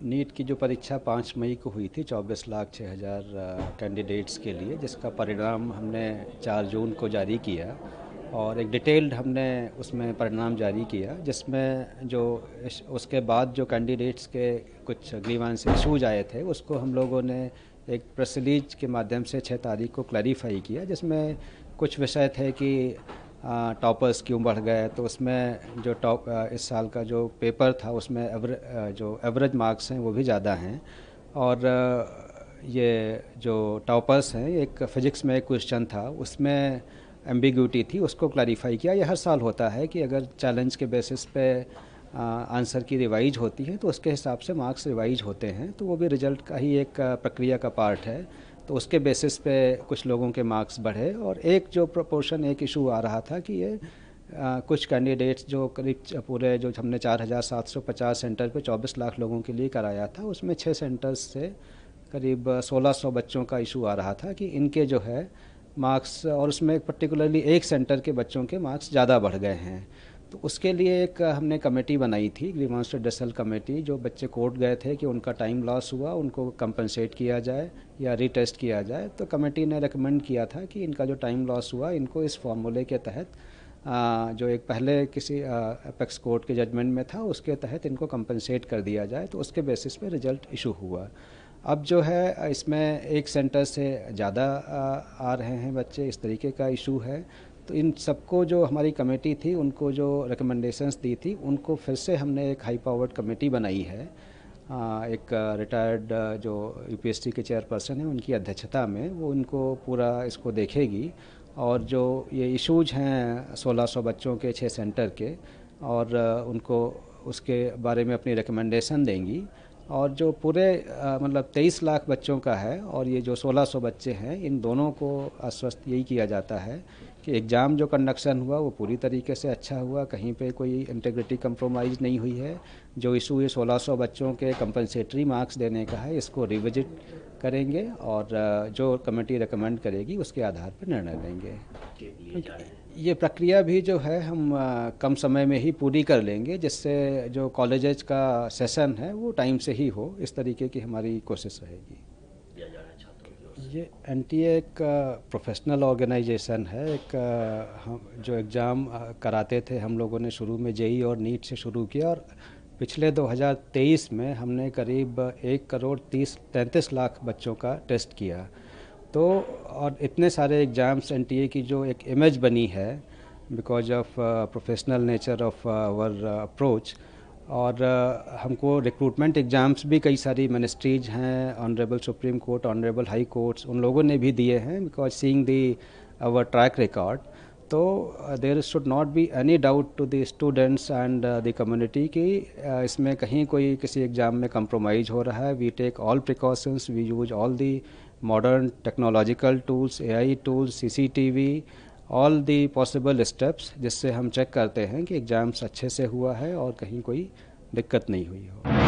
NEET की जो परीक्षा 5 मई को हुई थी 24,06,000 कैंडिडेट्स के लिए, जिसका परिणाम हमने 4 जून को जारी किया और एक डिटेल्ड हमने उसमें परिणाम जारी किया, जिसमें जो उसके बाद जो कैंडिडेट्स के कुछ ग्रीवांस इशूज आए थे उसको हम लोगों ने एक प्रेस रिलीज के माध्यम से 6 तारीख को क्लैरिफाई किया, जिसमें कुछ विषय थे कि टॉपर्स क्यों बढ़ गए। तो उसमें जो इस साल का जो पेपर था उसमें जो एवरेज मार्क्स हैं वो भी ज़्यादा हैं। और ये जो टॉपर्स हैं, एक फिज़िक्स में एक क्वेश्चन था उसमें एम्बिग्यूटी थी, उसको क्लैरिफाई किया। यह हर साल होता है कि अगर चैलेंज के बेसिस पे आंसर की रिवाइज होती है तो उसके हिसाब से मार्क्स रिवाइज होते हैं, तो वो भी रिजल्ट का ही एक प्रक्रिया का पार्ट है। तो उसके बेसिस पे कुछ लोगों के मार्क्स बढ़े और एक जो प्रोपोर्शन एक इशू आ रहा था कि ये कुछ कैंडिडेट्स जो करीब पूरे जो हमने 4,750 सेंटर पे 24 लाख लोगों के लिए कराया था, उसमें 6 सेंटर्स से करीब 1,600 बच्चों का इशू आ रहा था कि इनके जो है मार्क्स, और उसमें पर्टिकुलरली एक सेंटर के बच्चों के मार्क्स ज़्यादा बढ़ गए हैं। तो उसके लिए एक हमने कमेटी बनाई थी, ग्रीवांस रिड्रेसल कमेटी। जो बच्चे कोर्ट गए थे कि उनका टाइम लॉस हुआ, उनको कंपनसेट किया जाए या रीटेस्ट किया जाए, तो कमेटी ने रेकमेंड किया था कि इनका जो टाइम लॉस हुआ इनको इस फार्मूले के तहत जो एक पहले किसी अपेक्स कोर्ट के जजमेंट में था उसके तहत इनको कंपनसेट कर दिया जाए। तो उसके बेसिस पे रिजल्ट इशू हुआ। अब जो है इसमें एक सेंटर से ज़्यादा आ रहे हैं बच्चे, इस तरीके का इशू है। तो इन सबको जो हमारी कमेटी थी उनको जो रिकमेंडेशंस दी थी उनको फिर से हमने एक हाई पावर्ड कमेटी बनाई है। एक रिटायर्ड जो यूपीएससी के चेयरपर्सन हैं उनकी अध्यक्षता में वो इनको पूरा इसको देखेगी और जो ये इश्यूज हैं 1,600 बच्चों के 6 सेंटर के, और उनको उसके बारे में अपनी रिकमेंडेशन देंगी। और जो पूरे मतलब 23 लाख बच्चों का है और ये जो 1,600 बच्चे हैं, इन दोनों को आश्वस्त यही किया जाता है कि एग्ज़ाम जो कंडक्शन हुआ वो पूरी तरीके से अच्छा हुआ, कहीं पे कोई इंटीग्रिटी कंप्रोमाइज़ नहीं हुई है। जो इशू ये 1,600 बच्चों के कंपनसेटरी मार्क्स देने का है, इसको रिविजिट करेंगे और जो कमेटी रिकमेंड करेगी उसके आधार पर निर्णय लेंगे। ये प्रक्रिया भी जो है हम कम समय में ही पूरी कर लेंगे, जिससे जो कॉलेजेस का सेशन है वो टाइम से ही हो, इस तरीके की हमारी कोशिश रहेगी। ये एनटीए एक प्रोफेशनल ऑर्गेनाइजेशन है। एक हम जो एग्ज़ाम कराते थे हम लोगों ने शुरू में जेई और नीट से शुरू किया, और पिछले 2023 में हमने करीब 1,33 लाख बच्चों का टेस्ट किया। तो और इतने सारे एग्ज़ाम्स एनटीए की जो एक इमेज बनी है because of professional nature of our approach. और हमको रिक्रूटमेंट एग्ज़ाम्स भी कई सारी मिनिस्ट्रीज हैं, honourable supreme court, honourable high courts, उन लोगों ने भी दिए हैं because seeing the our track record. तो there should not be any doubt to the students and the community कि इसमें कहीं कोई किसी एग्ज़ाम में कंप्रोमाइज़ हो रहा है। We take all precautions, we use all the modern technological tools, AI tools, CCTV, all the possible steps, जिससे हम चेक करते हैं कि एग्ज़ाम्स अच्छे से हुआ है और कहीं कोई दिक्कत नहीं हुई हो।